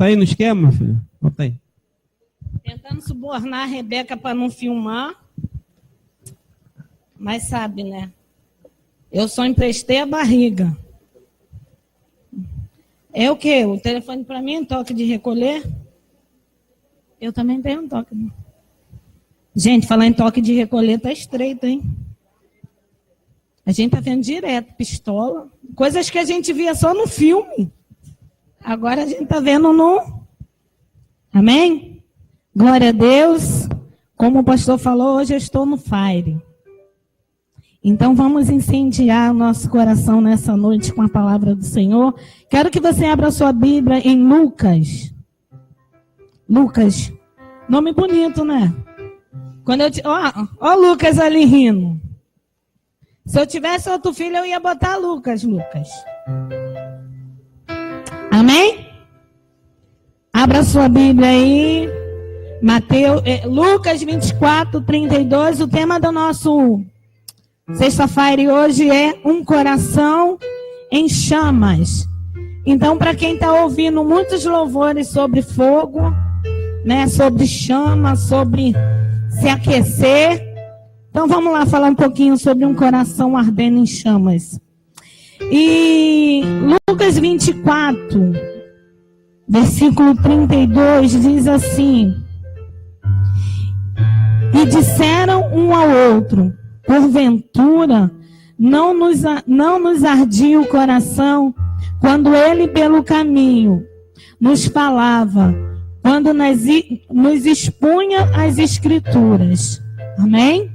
aí no esquema, filho? Bota aí. Tentando subornar a Rebeca para não filmar. Mas sabe, né? Eu só emprestei a barriga. É o quê? O telefone para mim, toque de recolher? Eu também tenho um toque. Gente, falar em toque de recolher tá estreito, hein? A gente tá vendo direto, pistola. Coisas que a gente via só no filme. Agora a gente tá vendo no... Amém? Glória a Deus. Como o pastor falou, hoje eu estou no Fire. Então vamos incendiar o nosso coração nessa noite com a palavra do Senhor. Quero que você abra a sua Bíblia em Lucas. Lucas. Nome bonito, né? Quando eu ó Lucas ali rindo. Se eu tivesse outro filho, eu ia botar Lucas. Amém? Abra a sua Bíblia aí. Lucas 24, 32. O tema do nosso sexta-feira hoje é um coração em chamas. Então, para quem está ouvindo muitos louvores sobre fogo, né, sobre chama, sobre se aquecer, então vamos lá falar um pouquinho sobre um coração ardendo em chamas. E Lucas 24, versículo 32, diz assim: e disseram um ao outro: porventura, não nos ardia o coração quando ele pelo caminho nos falava, quando nos expunha as Escrituras. Amém?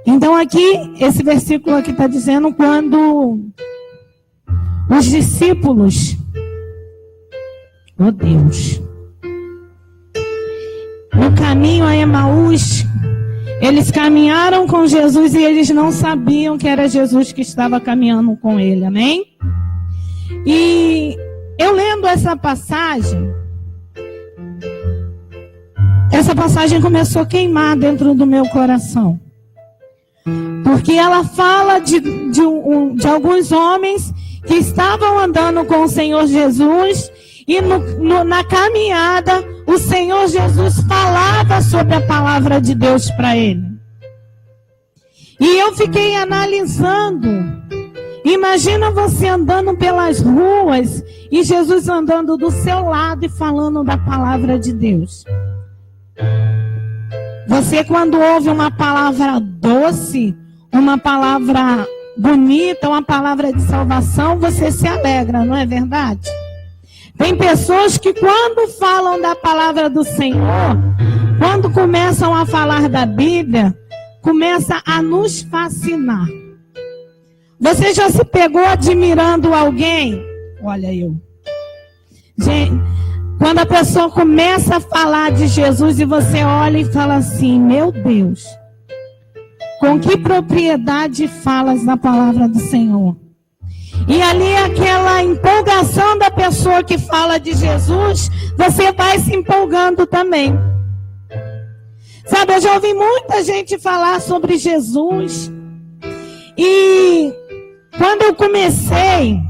Então aqui, esse versículo aqui está dizendo quando os discípulos, oh Deus, no caminho a Emaús, eles caminharam com Jesus e eles não sabiam que era Jesus que estava caminhando com ele, amém? E eu lendo essa passagem começou a queimar dentro do meu coração. Porque ela fala de alguns homens que estavam andando com o Senhor Jesus e na caminhada o Senhor Jesus falava sobre a palavra de Deus para ele. E eu fiquei analisando. Imagina você andando pelas ruas e Jesus andando do seu lado e falando da palavra de Deus. Você, quando ouve uma palavra doce, uma palavra bonita, uma palavra de salvação, você se alegra, não é verdade? Tem pessoas que quando falam da palavra do Senhor, quando começam a falar da Bíblia, começa a nos fascinar. Você já se pegou admirando alguém? Olha eu. Gente, quando a pessoa começa a falar de Jesus e você olha e fala assim: meu Deus, com que propriedade falas da palavra do Senhor? E ali aquela empolgação da pessoa que fala de Jesus, você vai se empolgando também. Sabe, eu já ouvi muita gente falar sobre Jesus. E quando eu comecei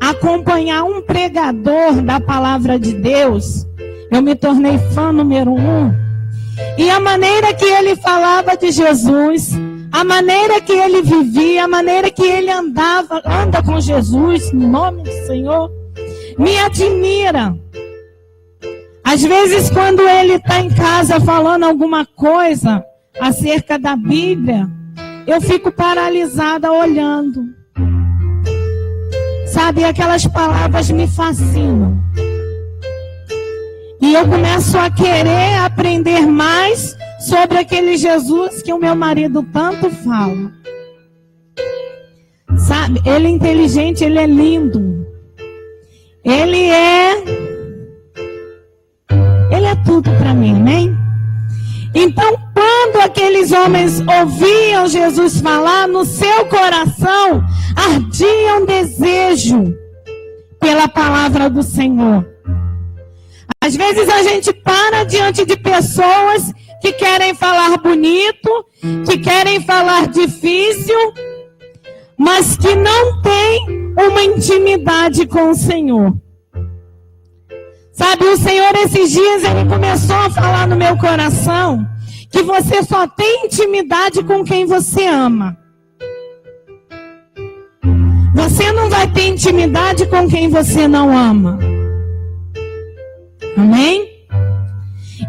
a acompanhar um pregador da palavra de Deus, eu me tornei fã número 1. E a maneira que ele falava de Jesus, a maneira que ele vivia, a maneira que ele anda com Jesus, no nome do Senhor, me admira. Às vezes, quando ele está em casa falando alguma coisa acerca da Bíblia, eu fico paralisada olhando. Sabe, aquelas palavras me fascinam. E eu começo a querer aprender mais sobre aquele Jesus que o meu marido tanto fala. Sabe, ele é inteligente, ele é lindo. Ele é tudo para mim, amém? Então, quando aqueles homens ouviam Jesus falar, no seu coração ardia um desejo pela palavra do Senhor. Às vezes a gente para diante de pessoas que querem falar bonito, que querem falar difícil, mas que não tem uma intimidade com o Senhor. Sabe, o Senhor esses dias, Ele começou a falar no meu coração que você só tem intimidade com quem você ama. Você não vai ter intimidade com quem você não ama. Amém?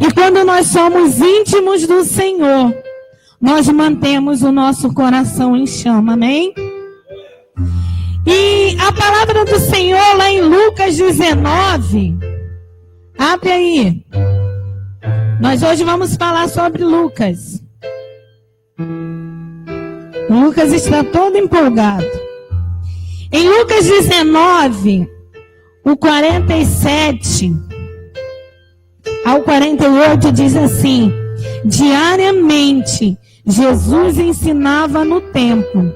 E quando nós somos íntimos do Senhor, nós mantemos o nosso coração em chama. Amém? E a palavra do Senhor lá em Lucas 19, abre aí. Nós hoje vamos falar sobre Lucas. Lucas está todo empolgado. Em Lucas 19, o 47 ao 48 diz assim: diariamente Jesus ensinava no templo,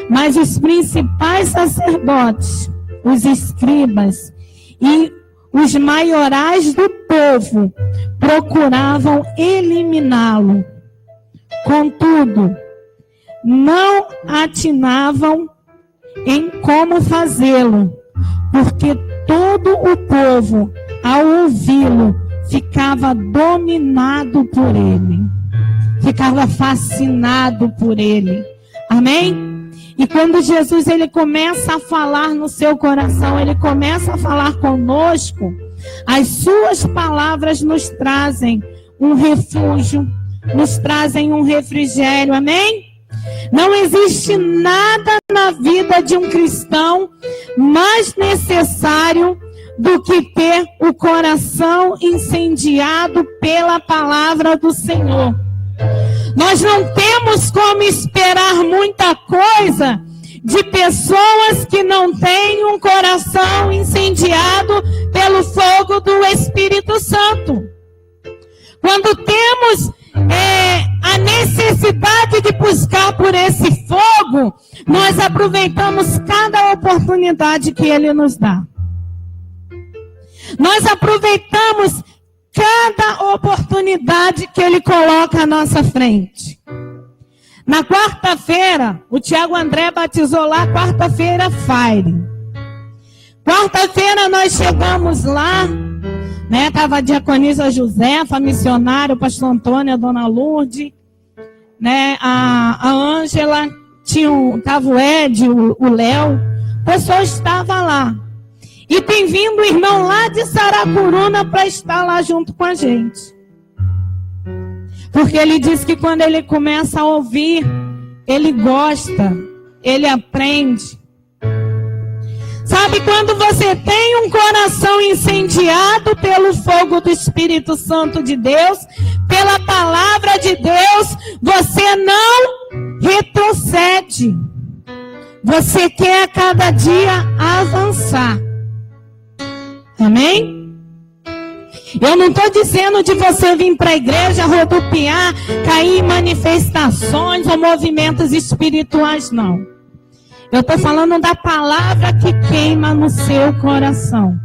mas os principais sacerdotes, os escribas e os maiorais do povo procuravam eliminá-lo. Contudo, não atinavam em como fazê-lo, porque todo o povo, ao ouvi-lo, ficava dominado por ele, ficava fascinado por ele. Amém? E quando Jesus ele começa a falar no seu coração, ele começa a falar conosco, as suas palavras nos trazem um refúgio, nos trazem um refrigério. Amém? Não existe nada na vida de um cristão mais necessário do que ter o coração incendiado pela palavra do Senhor. Nós não temos como esperar muita coisa de pessoas que não têm um coração incendiado pelo fogo do Espírito Santo. Quando temos a necessidade de buscar por esse fogo, nós aproveitamos cada oportunidade que Ele nos dá. Nós aproveitamos cada oportunidade que Ele coloca à nossa frente. Na quarta-feira, o Tiago André batizou lá, quarta-feira Fire. Quarta-feira nós chegamos lá, né? Tava a diaconisa Josefa, a missionária, o pastor Antônio, a dona Lourdes, né? A Ângela, tava o Ed, o Léo, o pessoal estava lá. E tem vindo o irmão lá de Saracuruna para estar lá junto com a gente. Porque ele diz que quando ele começa a ouvir, ele gosta, ele aprende. Sabe, quando você tem um coração incendiado pelo fogo do Espírito Santo de Deus, pela palavra de Deus, você não retrocede. Você quer a cada dia avançar. Amém? Eu não estou dizendo de você vir para a igreja, rodopiar, cair em manifestações ou movimentos espirituais, não. Eu estou falando da palavra que queima no seu coração.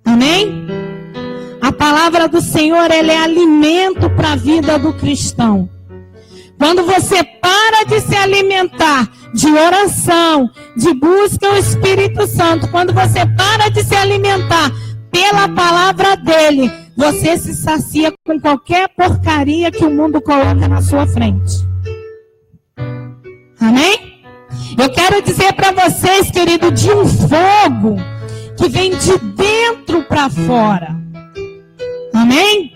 Amém? A palavra do Senhor, ela é alimento para a vida do cristão. Quando você para de se alimentar de oração, de busca ao Espírito Santo, quando você para de se alimentar pela palavra dele, você se sacia com qualquer porcaria que o mundo coloca na sua frente. Amém? Eu quero dizer para vocês, querido, de um fogo que vem de dentro para fora. Amém?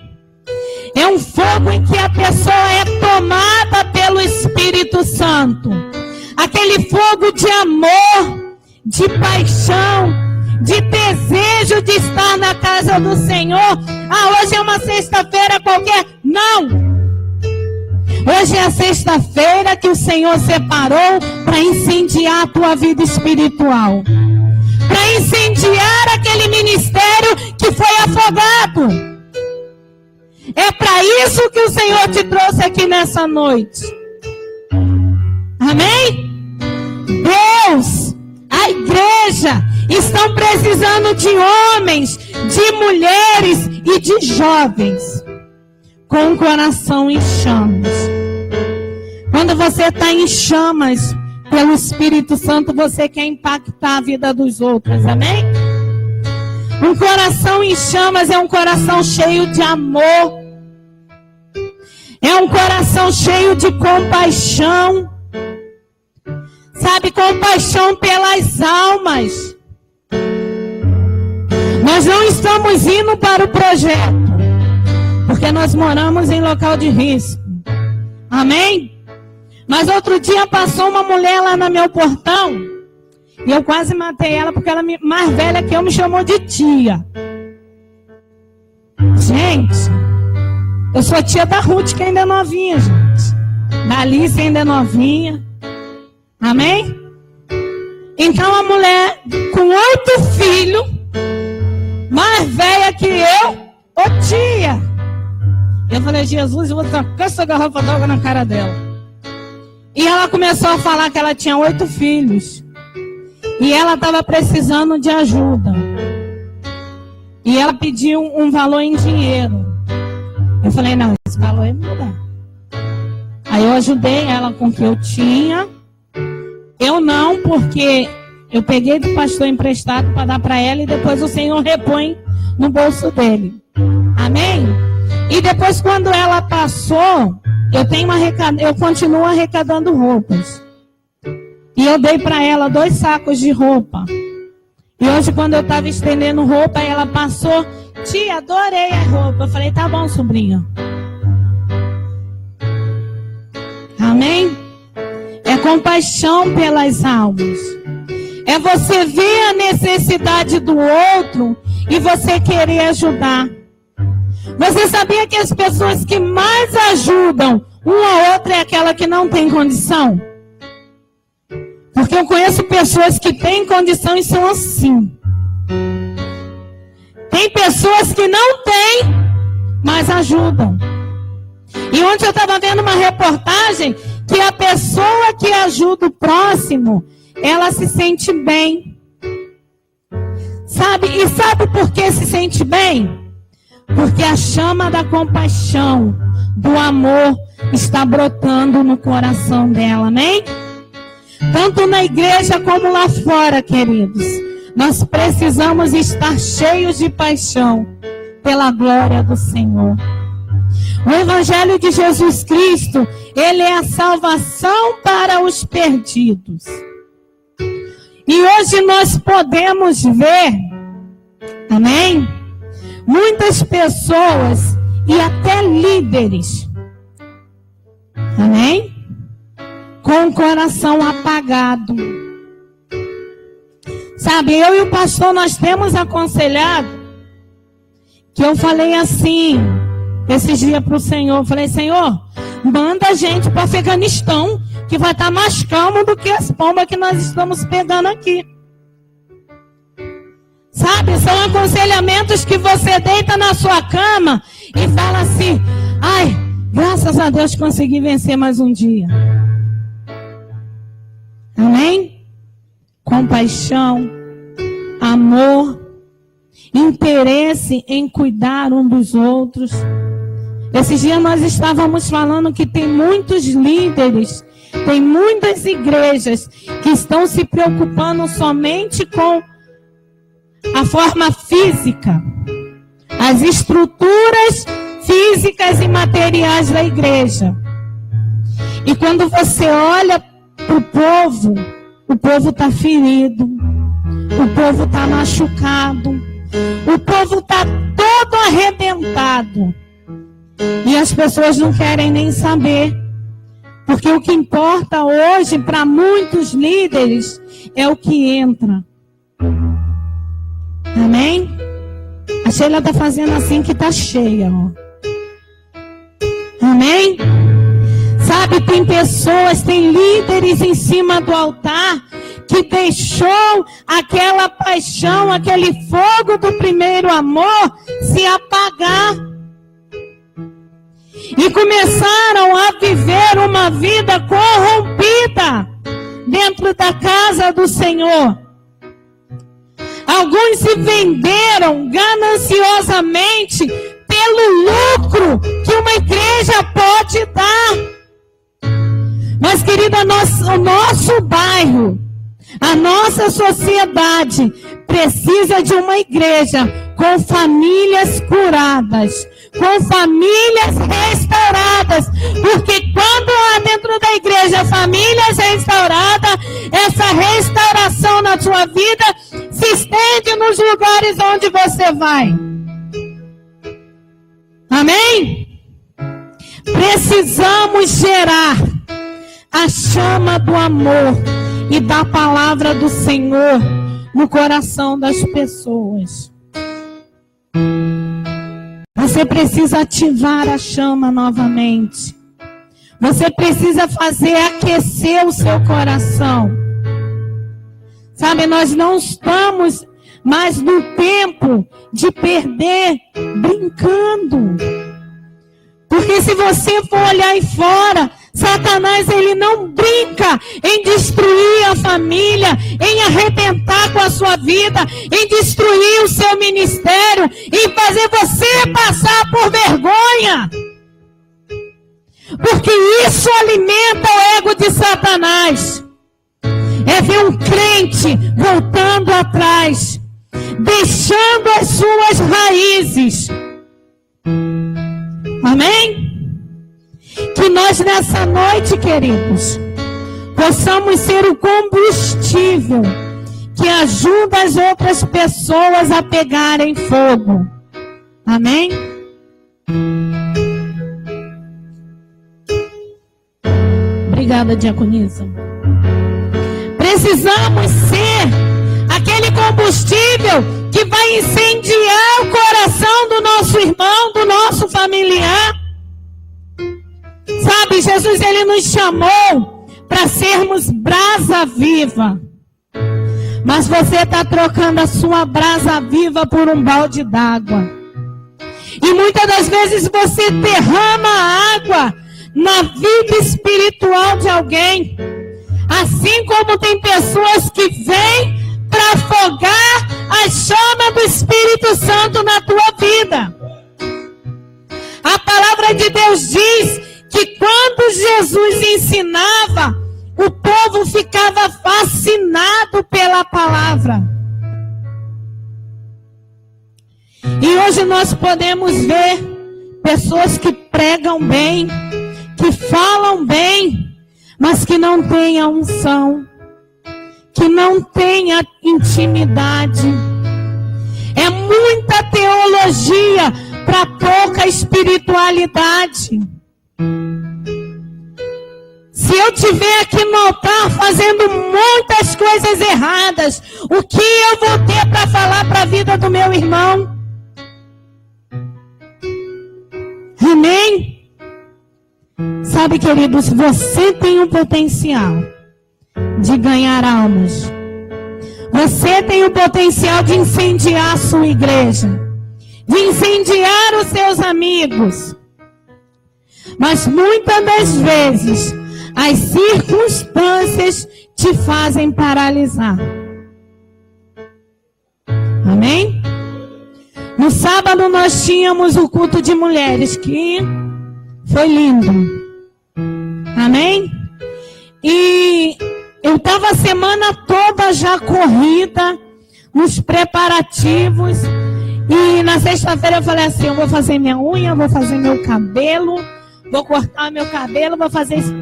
É um fogo em que a pessoa é tomada pelo Espírito Santo. Aquele fogo de amor, de paixão, de desejo de estar na casa do Senhor. Ah, hoje é uma sexta-feira qualquer. Não! Hoje é a sexta-feira que o Senhor separou para incendiar a tua vida espiritual. Para incendiar aquele ministério que foi afogado. É para isso que o Senhor te trouxe aqui nessa noite. Amém? Deus, a igreja, estão precisando de homens, de mulheres e de jovens com o coração em chamas. Quando você está em chamas pelo Espírito Santo, você quer impactar a vida dos outros. Amém? Um coração em chamas é um coração cheio de amor. É um coração cheio de compaixão. Sabe, compaixão pelas almas. Nós não estamos indo para o projeto, porque nós moramos em local de risco. Amém? Mas outro dia passou uma mulher lá no meu portão, e eu quase matei ela, porque ela mais velha que eu me chamou de tia. Gente, eu sou tia da Ruth, que ainda é novinha, gente. Da Alice ainda é novinha. Amém? Então a mulher com 8 filhos, mais velha que eu, ô tia. Eu falei, Jesus, eu vou tacar essa garrafa d'água na cara dela. E ela começou a falar que ela tinha 8 filhos. E ela estava precisando de ajuda. E ela pediu um valor em dinheiro. Eu falei, não, esse valor é mudar. Aí eu ajudei ela com o que eu tinha. Eu não, porque eu peguei do pastor emprestado para dar para ela e depois o Senhor repõe no bolso dele. Amém? E depois, quando ela passou, eu continuo arrecadando roupas. E eu dei para ela 2 sacos de roupa. E hoje, quando eu estava estendendo roupa, ela passou, tia, adorei a roupa. Eu falei, tá bom, sobrinha. Amém? É compaixão pelas almas. É você ver a necessidade do outro e você querer ajudar. Você sabia que as pessoas que mais ajudam uma a outra é aquela que não tem condição? Porque eu conheço pessoas que têm condição e são assim. Tem pessoas que não têm, mas ajudam. E ontem eu estava vendo uma reportagem que a pessoa que ajuda o próximo, ela se sente bem. Sabe? E sabe por que se sente bem? Porque a chama da compaixão, do amor, está brotando no coração dela, amém? Tanto na igreja como lá fora, queridos. Nós precisamos estar cheios de paixão pela glória do Senhor. O Evangelho de Jesus Cristo, ele é a salvação para os perdidos. E hoje nós podemos ver, amém? Muitas pessoas e até líderes, amém? Com o coração apagado. Sabe, eu e o pastor, nós temos aconselhado, que eu falei assim, esses dias para o Senhor, eu falei, Senhor, manda a gente para o Afeganistão, que vai estar mais calmo do que as pombas que nós estamos pegando aqui. Sabe, são aconselhamentos que você deita na sua cama e fala assim, ai, graças a Deus consegui vencer mais um dia. Amém? Compaixão, amor, interesse em cuidar um dos outros. Esses dias nós estávamos falando que tem muitos líderes, tem muitas igrejas que estão se preocupando somente com a forma física, as estruturas físicas e materiais da igreja. E quando você olha para o povo está ferido, o povo está machucado, o povo está todo arrebentado. E as pessoas não querem nem saber. Porque o que importa hoje para muitos líderes é o que entra. Amém? A Sheila está fazendo assim que está cheia. Ó. Amém? Sabe, tem pessoas, tem líderes em cima do altar que deixou aquela paixão, aquele fogo do primeiro amor se apagar. E começaram a viver uma vida corrompida dentro da casa do Senhor. Alguns se venderam gananciosamente pelo lucro que uma igreja pode dar. Mas, querida, o nosso bairro, A nossa sociedade precisa de uma igreja com famílias curadas, com famílias restauradas, porque quando há dentro da igreja famílias restauradas, essa restauração na sua vida se estende nos lugares onde você vai. Amém? Precisamos gerar a chama do amor e da palavra do Senhor no coração das pessoas. Você precisa ativar a chama novamente. Você precisa fazer aquecer o seu coração. Sabe, nós não estamos mais no tempo de perder brincando. Porque se você for olhar aí fora, Satanás, ele não brinca em destruir a família, em arrebentar com a sua vida, em destruir o seu ministério, em fazer você passar por vergonha. Porque isso alimenta o ego de Satanás. É ver um crente voltando atrás, deixando as suas raízes. Amém? Que nós nessa noite, queridos, possamos ser o combustível que ajuda as outras pessoas a pegarem fogo. Amém? Obrigada, diaconisa. Precisamos ser aquele combustível que vai incendiar o coração do nosso irmão, do nosso familiar. Sabe, Jesus, ele nos chamou para sermos brasa viva. Mas você está trocando a sua brasa viva por um balde d'água. E muitas das vezes você derrama água na vida espiritual de alguém. Assim como tem pessoas que vêm para afogar a chama do Espírito Santo na tua vida. A palavra de Deus diz que quando Jesus ensinava, o povo ficava fascinado pela palavra. E hoje nós podemos ver pessoas que pregam bem, que falam bem, mas que não têm a unção, que não têm a intimidade. É muita teologia para pouca espiritualidade. Se eu estiver aqui no altar fazendo muitas coisas erradas, o que eu vou ter para falar para a vida do meu irmão? Amém? Sabe, queridos, você tem um potencial de ganhar almas. Você tem o potencial de incendiar a sua igreja, de incendiar os seus amigos. Mas muitas das vezes as circunstâncias te fazem paralisar. Amém? No sábado nós tínhamos o culto de mulheres, que foi lindo. Amém? E eu estava a semana toda já corrida, nos preparativos. E na sexta-feira eu falei assim, eu vou fazer minha unha, vou fazer meu cabelo, vou cortar meu cabelo, vou fazer isso.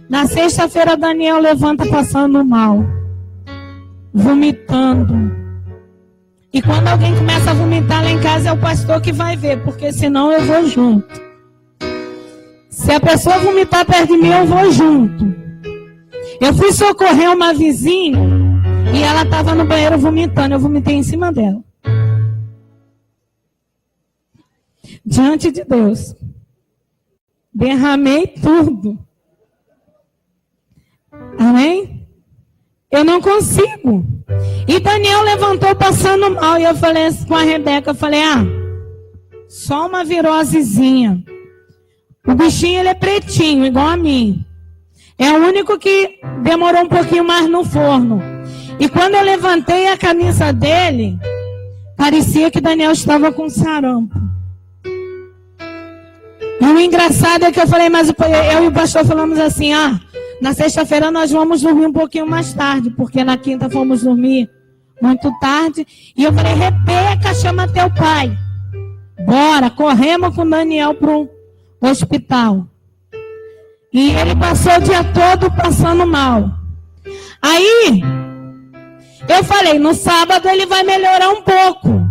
Na sexta-feira Daniel levanta passando mal, vomitando. E quando alguém começa a vomitar lá em casa, é o pastor que vai ver, porque senão eu vou junto. Se a pessoa vomitar perto de mim, eu vou junto. Eu fui socorrer uma vizinha e ela estava no banheiro vomitando. Eu vomitei em cima dela. Diante de Deus. Derramei tudo. Amém? Eu não consigo. E Daniel levantou passando mal. E eu falei assim com a Rebeca, eu falei, só uma virosezinha. O bichinho, ele é pretinho, igual a mim. É o único que demorou um pouquinho mais no forno. E quando eu levantei a camisa dele, parecia que Daniel estava com sarampo. E o engraçado é que eu falei, mas eu e o pastor falamos assim, Na sexta-feira nós vamos dormir um pouquinho mais tarde, porque na quinta fomos dormir muito tarde. E eu falei, Rebeca, chama teu pai. Bora, corremos com o Daniel para o hospital. E ele passou o dia todo passando mal. Aí, eu falei, no sábado ele vai melhorar um pouco.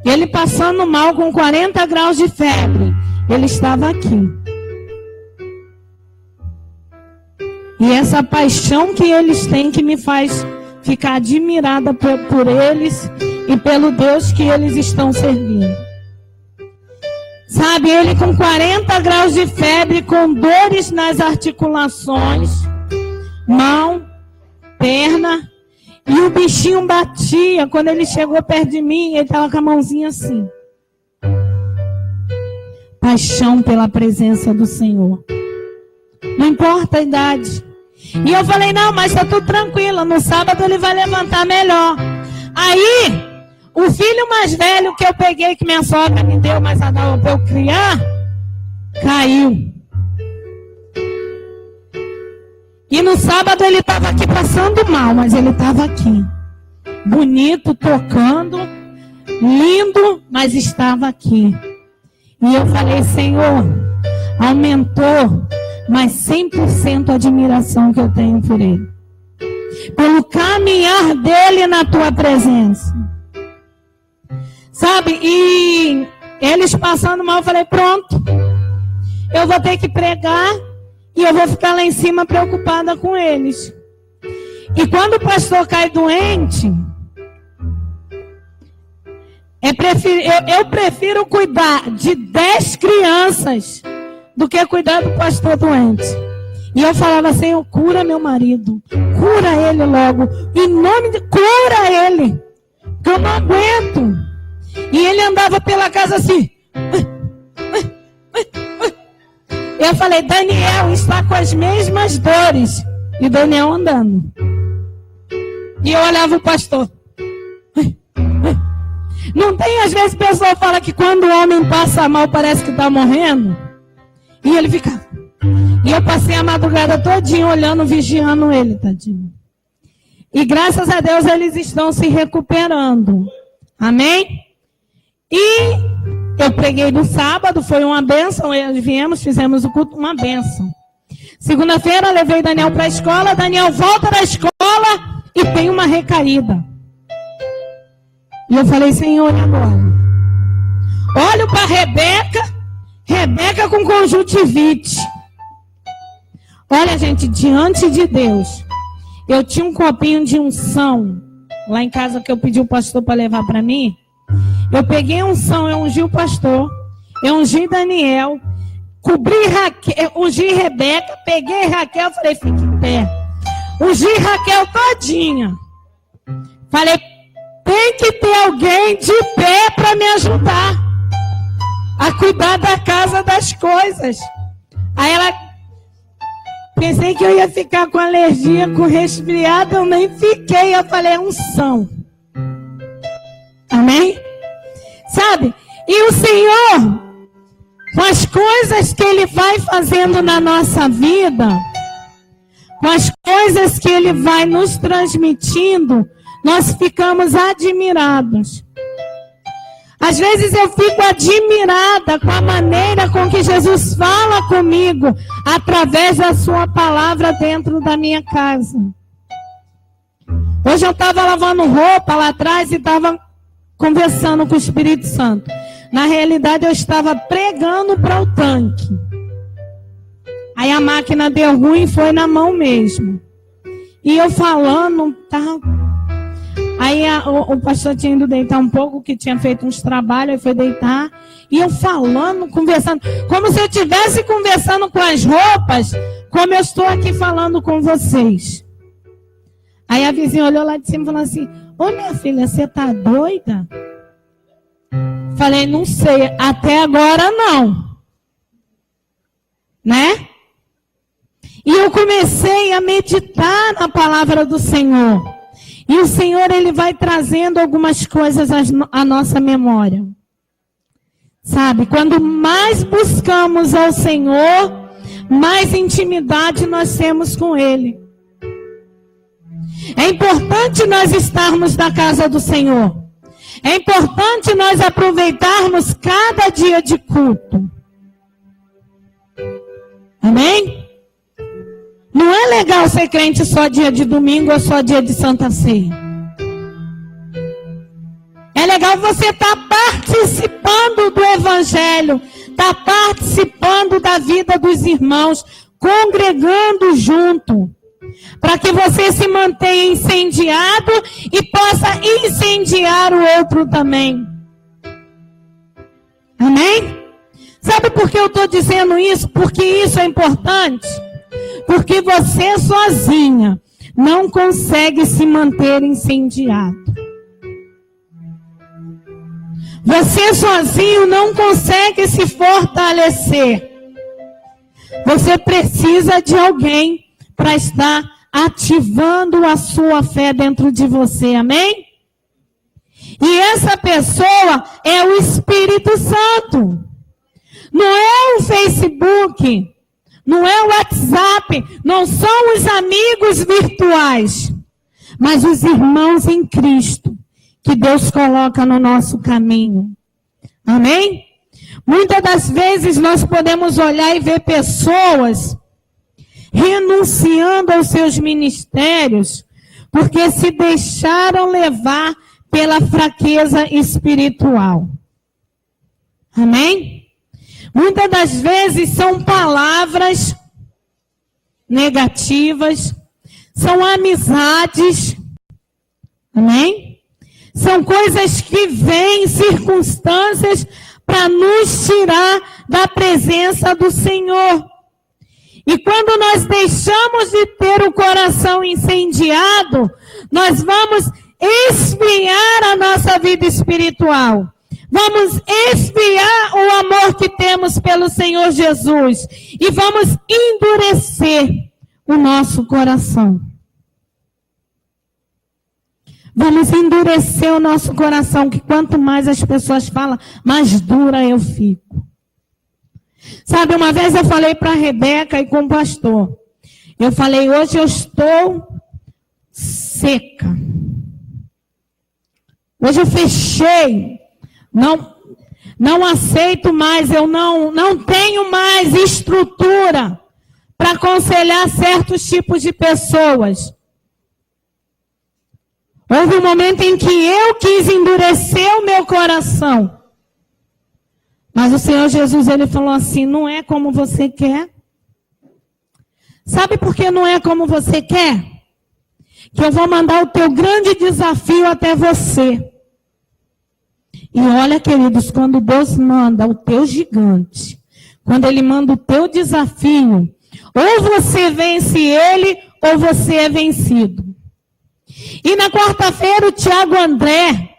Ele passando mal com 40 graus de febre. Ele estava aqui. E essa paixão que eles têm que me faz ficar admirada por eles e pelo Deus que eles estão servindo. Sabe, ele com 40 graus de febre, com dores nas articulações, mão, perna, e o bichinho batia. Quando ele chegou perto de mim, ele estava com a mãozinha assim. Paixão pela presença do Senhor. Não importa a idade. E eu falei, não, mas está tudo tranquilo. No sábado ele vai levantar melhor. Aí, o filho mais velho que eu peguei, que minha sogra me deu, mas a dava para eu criar, caiu. E no sábado ele estava aqui passando mal, mas ele estava aqui. Bonito, tocando, lindo, mas estava aqui. E eu falei, Senhor, aumentou mais 100% a admiração que eu tenho por ele. Pelo caminhar dele na tua presença. Sabe, e eles passando mal, eu falei, pronto. Eu vou ter que pregar e eu vou ficar lá em cima preocupada com eles. E quando o pastor cai doente, eu prefiro cuidar de 10 crianças do que cuidar do pastor doente. E eu falava, Senhor, cura meu marido. Cura ele logo. Em nome de... Cura ele. Que eu não aguento. E ele andava pela casa assim. Eu falei, Daniel está com as mesmas dores. E Daniel andando. E eu olhava o pastor. Não tem, às vezes, pessoa fala que quando o homem passa mal parece que está morrendo. E ele fica. E eu passei a madrugada todinha olhando, vigiando ele, tadinho. E graças a Deus eles estão se recuperando. Amém? E eu preguei no sábado, foi uma bênção. Eles viemos, fizemos o culto, uma bênção. Segunda-feira levei Daniel para a escola. Daniel volta da escola e tem uma recaída. E eu falei, Senhor, agora? Olho para Rebeca com conjuntivite. Olha, gente, diante de Deus, eu tinha um copinho de unção lá em casa que eu pedi o pastor para levar para mim. Eu peguei a unção, eu ungi o pastor, eu ungi Daniel, cobri Raquel, ungi Rebeca, peguei Raquel, falei, fique em pé. Ungi Raquel todinha. Falei, tem que ter alguém de pé para me ajudar a cuidar da casa, das coisas. Aí ela, pensei que eu ia ficar com alergia, com resfriado, eu nem fiquei. Eu falei, é unção. Amém? Sabe? E o Senhor, com as coisas que Ele vai fazendo na nossa vida, com as coisas que Ele vai nos transmitindo, nós ficamos admirados. Às vezes eu fico admirada com a maneira com que Jesus fala comigo através da sua palavra dentro da minha casa. Hoje eu estava lavando roupa lá atrás e estava conversando com o Espírito Santo. Na realidade eu estava pregando para o tanque. Aí a máquina deu ruim e foi na mão mesmo. E eu falando, tá... Aí o pastor tinha ido deitar um pouco, que tinha feito uns trabalhos, aí foi deitar. E eu falando, conversando, como se eu estivesse conversando com as roupas, como eu estou aqui falando com vocês. Aí a vizinha olhou lá de cima e falou assim, ô minha filha, você tá doida? Falei, não sei, até agora não. Né? E eu comecei a meditar na palavra do Senhor. E o Senhor, Ele vai trazendo algumas coisas à nossa memória. Sabe, quando mais buscamos ao Senhor, mais intimidade nós temos com Ele. É importante nós estarmos na casa do Senhor. É importante nós aproveitarmos cada dia de culto. Amém? Não é legal ser crente só dia de domingo ou só dia de Santa Ceia. É legal você estar participando do Evangelho, estar participando da vida dos irmãos, congregando junto, para que você se mantenha incendiado e possa incendiar o outro também. Amém? Sabe por que eu estou dizendo isso? Porque isso é importante. Porque você sozinha não consegue se manter incendiado. Você sozinho não consegue se fortalecer. Você precisa de alguém para estar ativando a sua fé dentro de você, amém? E essa pessoa é o Espírito Santo. Não é o Facebook, não é o WhatsApp, não são os amigos virtuais, mas os irmãos em Cristo que Deus coloca no nosso caminho. Amém? Muitas das vezes nós podemos olhar e ver pessoas renunciando aos seus ministérios porque se deixaram levar pela fraqueza espiritual. Amém? Muitas das vezes são palavras negativas, são amizades, amém? São coisas que vêm, circunstâncias para nos tirar da presença do Senhor. E quando nós deixamos de ter o coração incendiado, nós vamos esfriar a nossa vida espiritual. Vamos esfriar o amor que temos pelo Senhor Jesus. E vamos endurecer o nosso coração. Vamos endurecer o nosso coração, que quanto mais as pessoas falam, mais dura eu fico. Sabe, uma vez eu falei para a Rebeca e com o pastor. Eu falei, hoje eu estou seca. Hoje eu fechei. Não aceito mais, eu não tenho mais estrutura para aconselhar certos tipos de pessoas. Houve um momento em que eu quis endurecer o meu coração. Mas o Senhor Jesus, ele falou assim, não é como você quer. Sabe por que não é como você quer? Que eu vou mandar o teu grande desafio até você. E olha, queridos, quando Deus manda o teu gigante, quando Ele manda o teu desafio, ou você vence ele, ou você é vencido. E na quarta-feira, o Tiago André,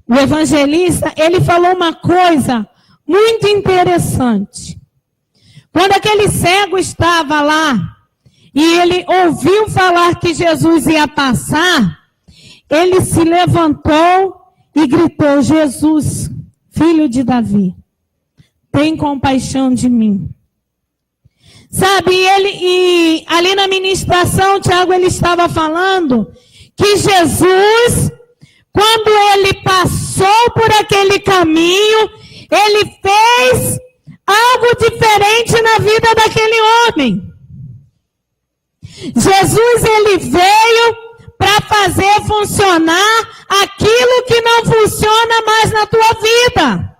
o evangelista, ele falou uma coisa muito interessante. Quando aquele cego estava lá, e ele ouviu falar que Jesus ia passar, ele se levantou e gritou, Jesus, filho de Davi, tem compaixão de mim. Sabe, e ali na ministração, o Tiago, ele estava falando que Jesus, quando ele passou por aquele caminho, ele fez algo diferente na vida daquele homem. Jesus, ele veio para fazer funcionar aquilo que não funciona mais na tua vida.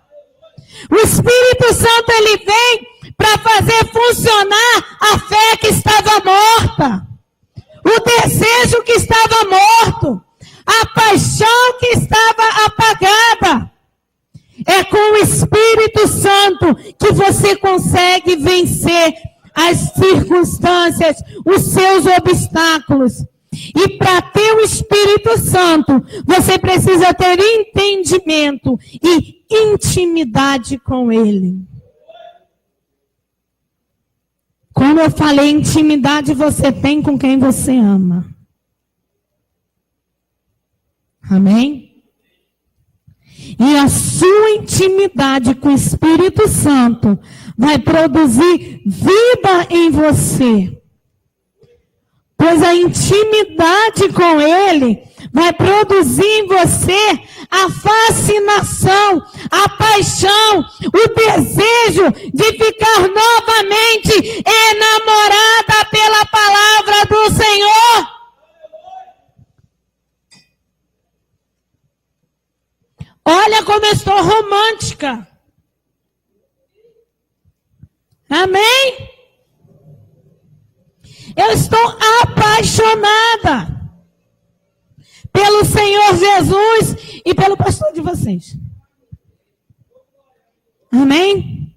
O Espírito Santo, ele vem para fazer funcionar a fé que estava morta, o desejo que estava morto, a paixão que estava apagada. É com o Espírito Santo que você consegue vencer as circunstâncias, os seus obstáculos. E para ter o Espírito Santo, você precisa ter entendimento e intimidade com Ele. Como eu falei, intimidade você tem com quem você ama. Amém? E a sua intimidade com o Espírito Santo vai produzir vida em você. Pois a intimidade com Ele vai produzir em você a fascinação, a paixão, o desejo de ficar novamente enamorada pela palavra do Senhor. Olha como eu estou romântica. Amém? Eu estou apaixonada pelo Senhor Jesus e pelo pastor de vocês. Amém?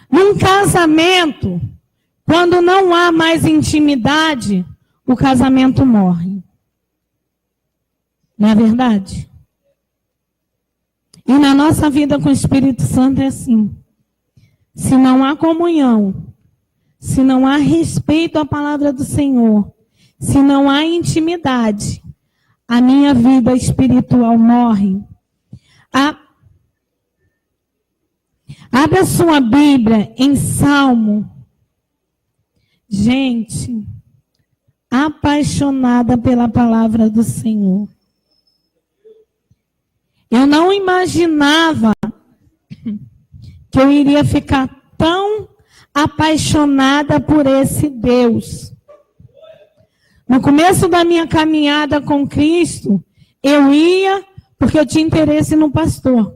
Num casamento, quando não há mais intimidade, o casamento morre. Não é verdade? E na nossa vida com o Espírito Santo é assim. Se não há comunhão, se não há respeito à palavra do Senhor, se não há intimidade, a minha vida espiritual morre. Abra sua Bíblia em Salmo. Gente, apaixonada pela palavra do Senhor. Eu não imaginava que eu iria ficar tão apaixonada por esse Deus. No começo da minha caminhada com Cristo, eu ia porque eu tinha interesse no pastor.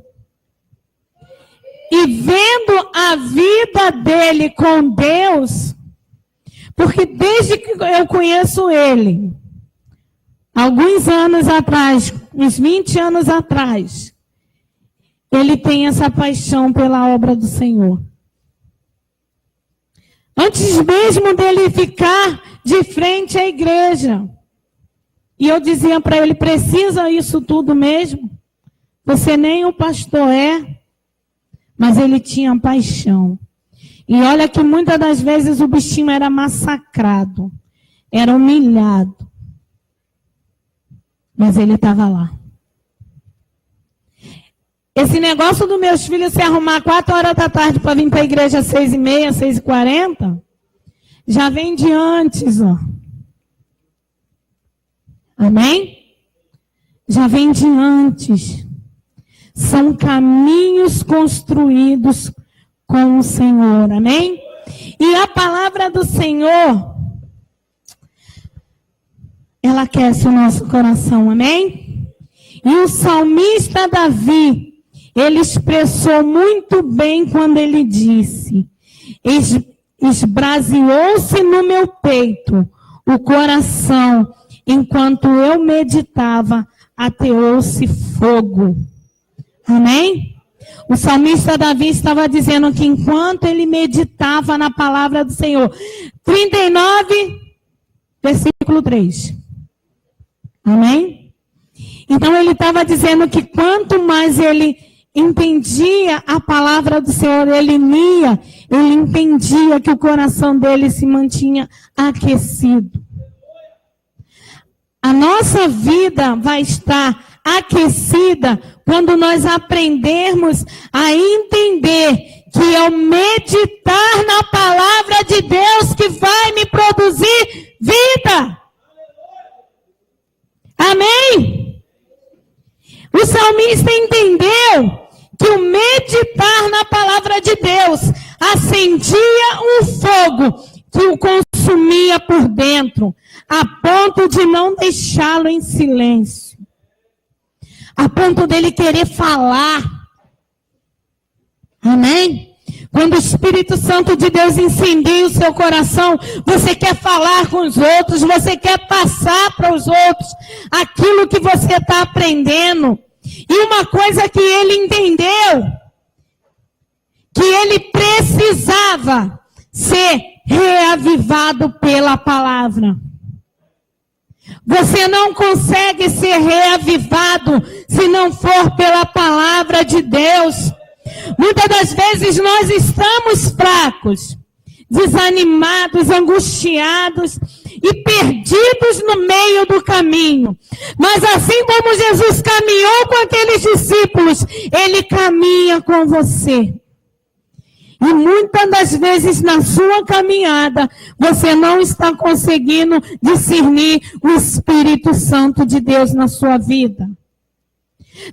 E vendo a vida dele com Deus, porque desde que eu conheço ele, alguns anos atrás, uns 20 anos atrás, ele tem essa paixão pela obra do Senhor. Antes mesmo dele ficar de frente à igreja. E eu dizia para ele, precisa isso tudo mesmo? Você nem o pastor é. Mas ele tinha paixão. E olha que muitas das vezes o bichinho era massacrado. Era humilhado. Mas ele estava lá. Esse negócio dos meus filhos se arrumar 4 horas da tarde para vir para a igreja às 6h30, 6h40, já vem de antes, ó. Amém? Já vem de antes. São caminhos construídos com o Senhor, amém? E a palavra do Senhor, ela aquece o nosso coração, amém? E o salmista Davi, ele expressou muito bem quando ele disse: esbraseou-se no meu peito o coração, enquanto eu meditava, ateou-se fogo. Amém? O salmista Davi estava dizendo que enquanto ele meditava na palavra do Senhor, 39, versículo 3. Amém? Então ele estava dizendo que quanto mais ele entendia a palavra do Senhor, ele entendia que o coração dele se mantinha aquecido. A nossa vida vai estar aquecida quando nós aprendermos a entender que é o meditar na palavra de Deus que vai me produzir vida. Amém? O salmista entendeu que o meditar na palavra de Deus acendia um fogo que o consumia por dentro, a ponto de não deixá-lo em silêncio, a ponto dele querer falar. Amém? Quando o Espírito Santo de Deus incendeia o seu coração, você quer falar com os outros, você quer passar para os outros aquilo que você está aprendendo. E uma coisa que ele entendeu, que ele precisava ser reavivado pela palavra. Você não consegue ser reavivado se não for pela palavra de Deus. Muitas das vezes nós estamos fracos, desanimados, angustiados, e perdidos no meio do caminho. Mas assim como Jesus caminhou com aqueles discípulos, Ele caminha com você. E muitas das vezes na sua caminhada, você não está conseguindo discernir o Espírito Santo de Deus na sua vida.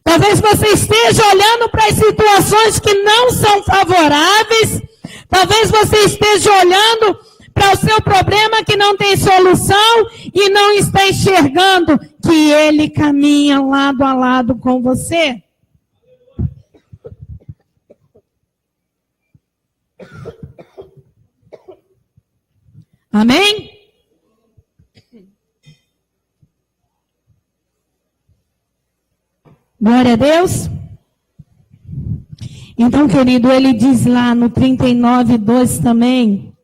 Talvez você esteja olhando para as situações que não são favoráveis. Talvez você esteja olhando para o seu problema que não tem solução e não está enxergando que Ele caminha lado a lado com você. Amém? Glória a Deus. Então, querido, ele diz lá no 39:2 também,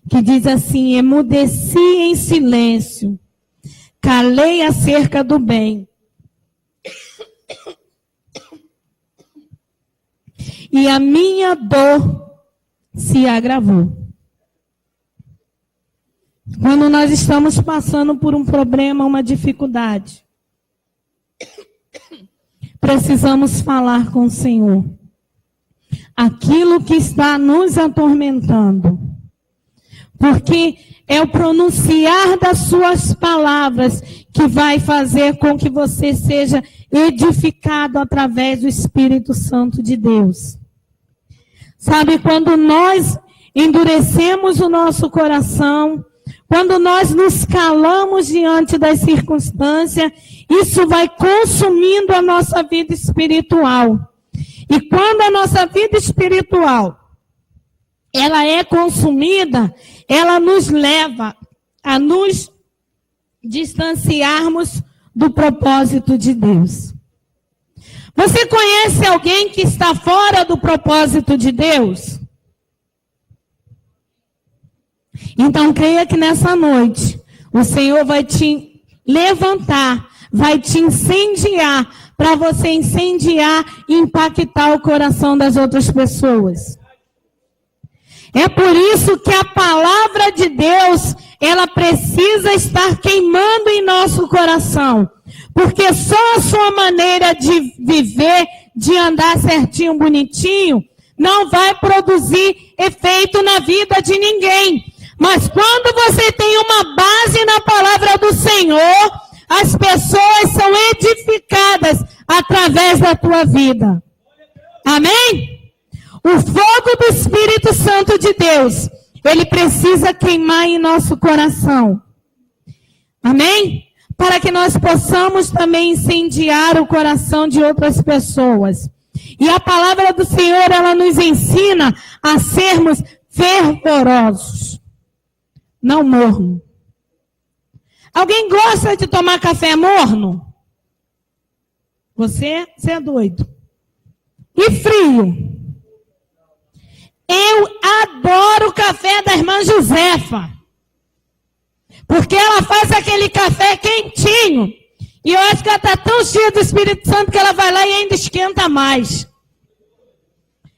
que diz assim: emudeci em silêncio, calei acerca do bem, e a minha dor se agravou. Quando nós estamos passando por um problema, uma dificuldade, precisamos falar com o Senhor aquilo que está nos atormentando, porque é o pronunciar das suas palavras que vai fazer com que você seja edificado através do Espírito Santo de Deus. Sabe, quando nós endurecemos o nosso coração, quando nós nos calamos diante das circunstâncias, isso vai consumindo a nossa vida espiritual. E quando a nossa vida espiritual, ela é consumida, ela nos leva a nos distanciarmos do propósito de Deus. Você conhece alguém que está fora do propósito de Deus? Então, creia que nessa noite, o Senhor vai te levantar, vai te incendiar, para você incendiar e impactar o coração das outras pessoas. É por isso que a palavra de Deus, ela precisa estar queimando em nosso coração. Porque só a sua maneira de viver, de andar certinho, bonitinho, não vai produzir efeito na vida de ninguém. Mas quando você tem uma base na palavra do Senhor, as pessoas são edificadas através da tua vida. Amém? O fogo do Espírito Santo de Deus, ele precisa queimar em nosso coração. Amém? Para que nós possamos também incendiar o coração de outras pessoas. E a palavra do Senhor, ela nos ensina a sermos fervorosos, não morno. Alguém gosta de tomar café morno? Você é doido. E frio? Eu adoro o café da irmã Josefa. Porque ela faz aquele café quentinho. E eu acho que ela está tão cheia do Espírito Santo que ela vai lá e ainda esquenta mais.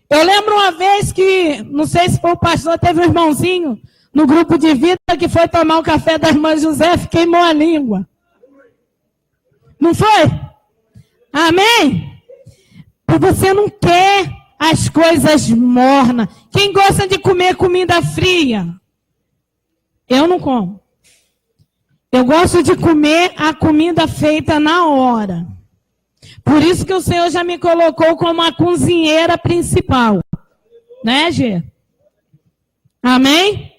Eu lembro uma vez que, não sei se foi o pastor, teve um irmãozinho no grupo de vida que foi tomar o café da irmã Josefa e queimou a língua. Não foi? Amém? Porque você não quer as coisas mornas. Quem gosta de comer comida fria? Eu não como. Eu gosto de comer a comida feita na hora. Por isso que o Senhor já me colocou como a cozinheira principal. Né, Gê? Amém?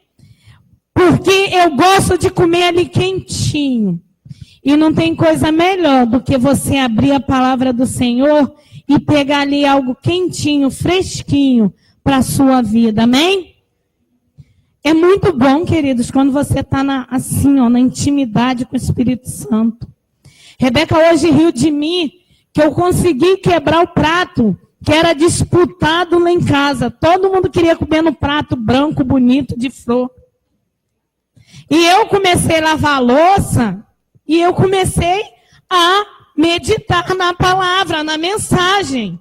Porque eu gosto de comer ali quentinho. E não tem coisa melhor do que você abrir a palavra do Senhor e pegar ali algo quentinho, fresquinho para a sua vida. Amém? É muito bom, queridos, quando você está assim, ó, na intimidade com o Espírito Santo. Rebeca hoje riu de mim, que eu consegui quebrar o prato que era disputado lá em casa. Todo mundo queria comer no prato branco, bonito, de flor. E eu comecei a lavar a louça e eu comecei a meditar na palavra, na mensagem.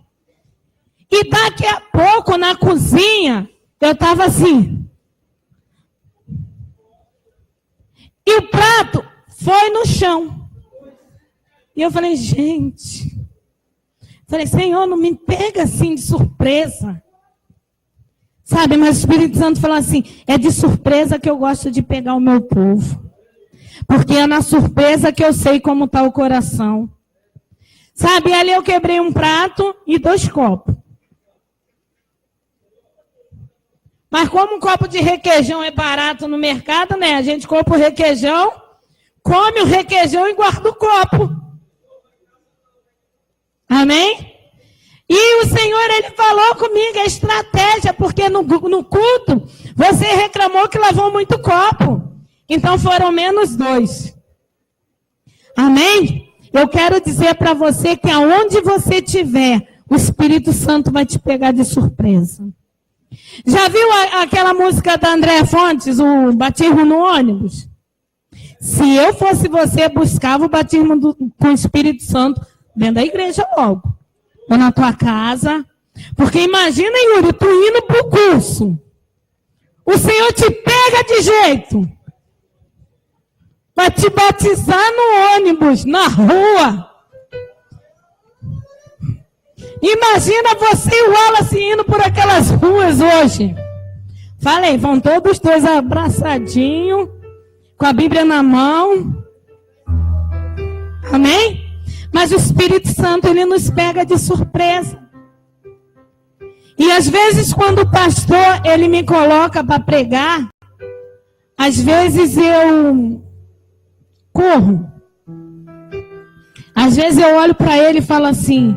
E daqui a pouco, na cozinha, eu estava assim. o prato foi no chão. E eu falei, gente... Falei, Senhor, não me pega assim de surpresa. Sabe, mas o Espírito Santo falou assim, é de surpresa que eu gosto de pegar o meu povo. Porque é na surpresa que eu sei como está o coração. Sabe, ali eu quebrei um prato e 2 copos. Mas como um copo de requeijão é barato no mercado, né? A gente compra o requeijão, come o requeijão e guarda o copo. Amém? E o Senhor, Ele falou comigo a estratégia, porque no culto, você reclamou que lavou muito copo. Então foram menos 2. Amém? Eu quero dizer para você que aonde você estiver, o Espírito Santo vai te pegar de surpresa. Já viu aquela música da Andréa Fontes, o batismo no ônibus? Se eu fosse você, buscava o batismo com o Espírito Santo dentro da igreja logo. Ou na tua casa. Porque imagina, Yuri, tu indo para o curso. O Senhor te pega de jeito. Vai te batizar no ônibus, na rua. Imagina você e o Wallace indo por aquelas ruas hoje. Falei, vão todos 2 abraçadinhos, com a Bíblia na mão. Amém? Mas o Espírito Santo, Ele nos pega de surpresa. E às vezes quando o pastor, ele me coloca para pregar, às vezes eu corro. Às vezes eu olho para ele e falo assim,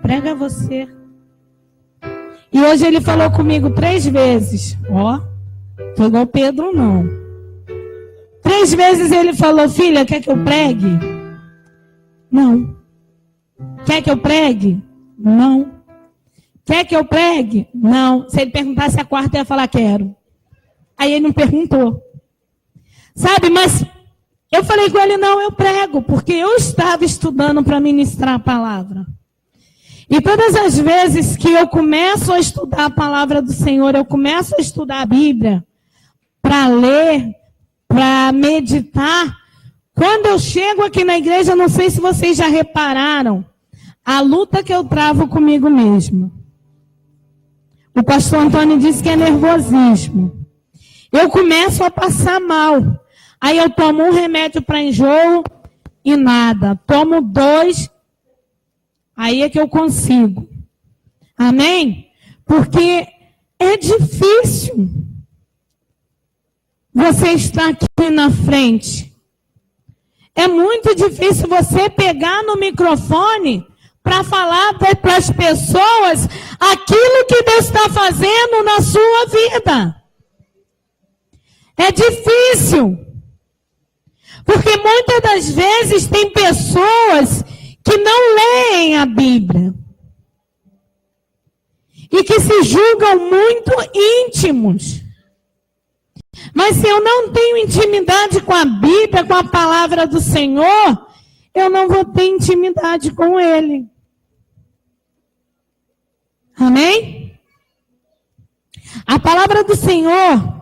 prega você. E hoje ele falou comigo 3 vezes. Ó, foi igual Pedro não. 3 vezes ele falou, filha, quer que eu pregue? Não. Quer que eu pregue? Não. Quer que eu pregue? Não. Se ele perguntasse a 4ª, eu ia falar, quero. Aí ele não perguntou. Sabe, mas eu falei com ele, não, eu prego, porque eu estava estudando para ministrar a palavra. E todas as vezes que eu começo a estudar a palavra do Senhor, eu começo a estudar a Bíblia, para ler, para meditar, quando eu chego aqui na igreja, não sei se vocês já repararam, a luta que eu travo comigo mesmo. O pastor Antônio disse que é nervosismo. Eu começo a passar mal. Aí eu tomo um remédio para enjoo e nada. Tomo 2, aí é que eu consigo. Amém? Porque é difícil você estar aqui na frente. É muito difícil você pegar no microfone para falar para as pessoas aquilo que Deus está fazendo na sua vida. É difícil. Porque muitas das vezes tem pessoas que não leem a Bíblia. E que se julgam muito íntimos. Mas se eu não tenho intimidade com a Bíblia, com a palavra do Senhor, eu não vou ter intimidade com Ele. Amém? A palavra do Senhor.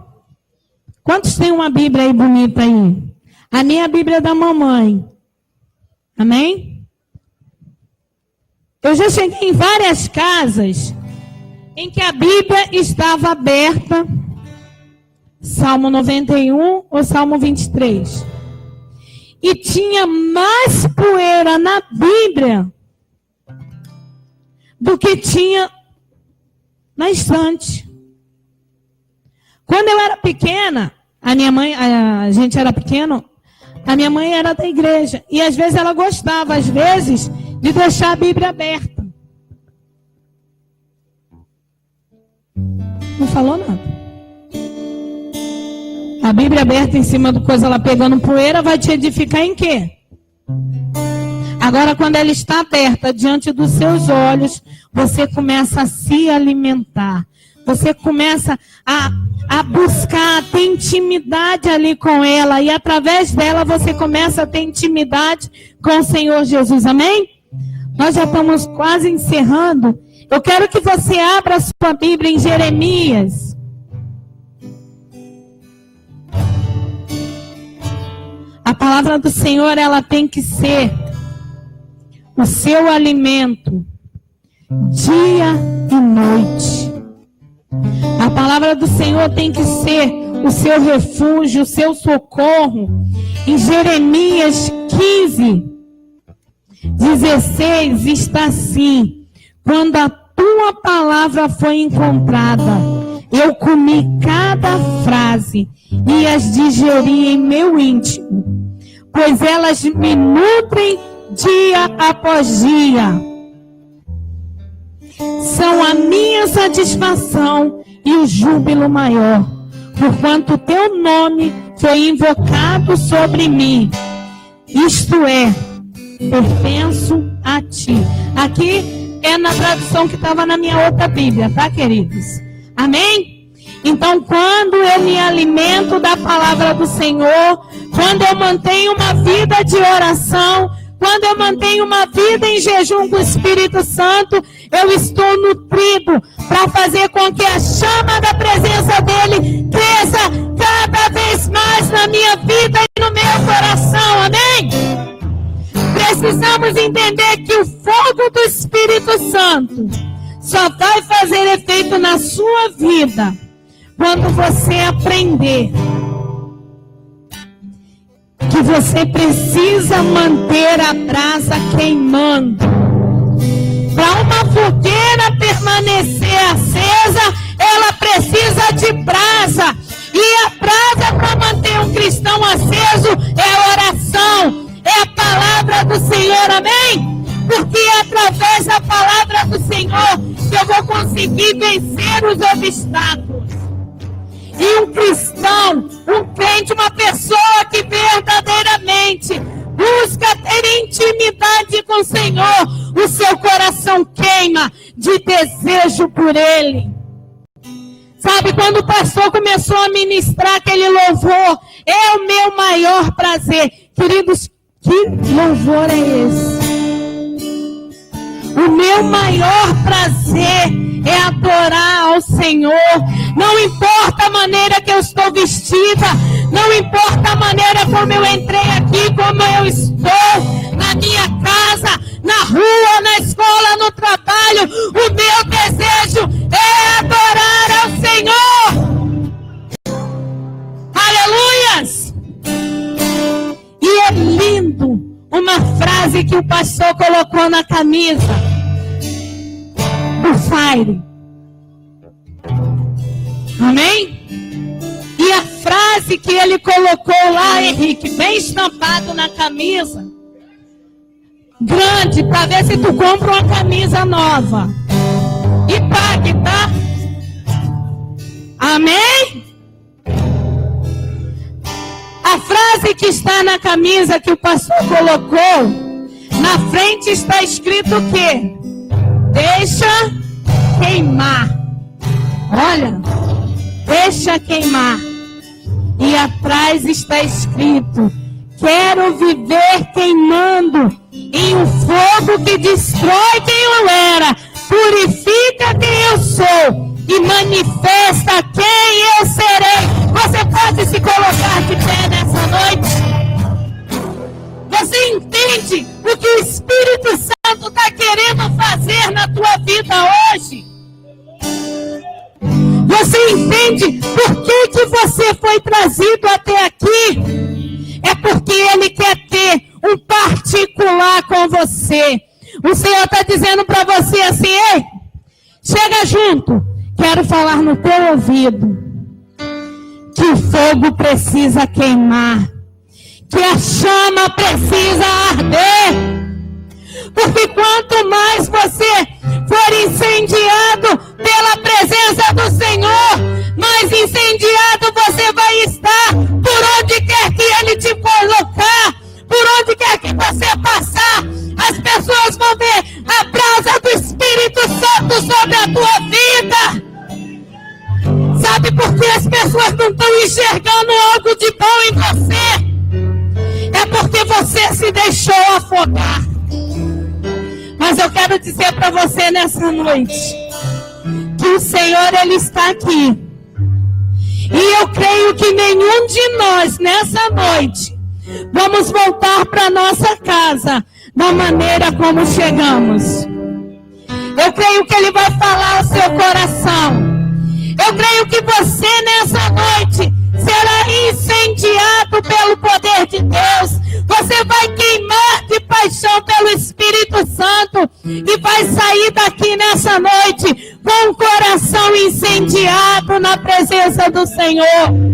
Quantos tem uma Bíblia aí bonita aí? A minha Bíblia é da mamãe. Amém? Eu já cheguei em várias casas em que a Bíblia estava aberta. Salmo 91 ou Salmo 23. E tinha mais poeira na Bíblia do que tinha na estante. Quando eu era pequena, a gente era pequeno, a minha mãe era da igreja. E às vezes ela gostava, às vezes, de deixar a Bíblia aberta. Não falou nada. A Bíblia aberta em cima do coisa, ela pegando poeira, vai te edificar em quê? Agora, quando ela está aberta diante dos seus olhos, você começa a se alimentar. Você começa a buscar, a ter intimidade ali com ela. E através dela, você começa a ter intimidade com o Senhor Jesus. Amém? Nós já estamos quase encerrando. Eu quero que você abra a sua Bíblia em Jeremias. A palavra do Senhor, ela tem que ser o seu alimento, dia e noite. A palavra do Senhor tem que ser o seu refúgio, o seu socorro. Em Jeremias 15:16 está assim: quando a tua palavra foi encontrada, eu comi cada frase e as digeri em meu íntimo, pois elas me nutrem dia após dia. São a minha satisfação e o júbilo maior, porquanto o teu nome foi invocado sobre mim. Isto é, pertenço a ti. Aqui é na tradução que estava na minha outra Bíblia, tá, queridos? Amém? Então, quando eu me alimento da palavra do Senhor, quando eu mantenho uma vida de oração, quando eu mantenho uma vida em jejum com o Espírito Santo, eu estou nutrido para fazer com que a chama da presença dele cresça cada vez mais na minha vida e no meu coração. Amém? Precisamos entender que o fogo do Espírito Santo só vai fazer efeito na sua vida quando você aprender que você precisa manter a brasa queimando. Para uma fogueira permanecer acesa, ela precisa de brasa. E a brasa para manter um cristão aceso é a oração, é a palavra do Senhor, amém? Porque é através da palavra do Senhor que eu vou conseguir vencer os obstáculos. E um cristão, um crente, uma pessoa que verdadeiramente busca ter intimidade com o Senhor, o seu coração queima de desejo por Ele. Sabe, quando o pastor começou a ministrar aquele louvor, é o meu maior prazer. Queridos, que louvor é esse? O meu maior prazer é adorar ao Senhor. Não importa a maneira que eu estou vestida, não importa a maneira como eu entrei aqui, como eu estou, na minha casa, na rua, na escola, no trabalho. O meu desejo é adorar ao Senhor. Aleluias! E é lindo uma frase que o pastor colocou na camisa do Fire. Amém? E a frase que ele colocou lá, Henrique, bem estampado na camisa, grande, para ver se tu compra uma camisa nova. E pague, tá? Amém? A frase que está na camisa que o pastor colocou, na frente está escrito o quê? Deixa queimar. Olha, deixa queimar. E atrás está escrito: quero viver queimando em um fogo que destrói quem eu era, purifica quem eu sou e manifesta quem eu serei. Você pode se colocar de pé nessa noite? Você entende o que o Espírito Santo está querendo fazer na tua vida hoje? Você entende por que você foi trazido até aqui? É porque Ele quer ter um particular com você. O Senhor está dizendo para você assim: ei, chega junto, quero falar no teu ouvido que o fogo precisa queimar, que a chama precisa arder. Porque quanto mais você for incendiado pela presença do Senhor, mais incendiado você vai estar por onde quer que Ele te colocar, por onde quer que você passar. As pessoas vão ver a brasa do Espírito Santo sobre a tua vida. Sabe por que as pessoas não estão enxergando algo de bom em você? É porque você se deixou afogar. Mas eu quero dizer para você nessa noite que o Senhor, Ele está aqui. E eu creio que nenhum de nós nessa noite vamos voltar para nossa casa da maneira como chegamos. Eu creio que Ele vai falar ao seu coração. Eu creio que você nessa noite será incendiado pelo poder de Deus. Você vai queimar de paixão pelo Espírito Santo e vai sair daqui nessa noite com o coração incendiado na presença do Senhor.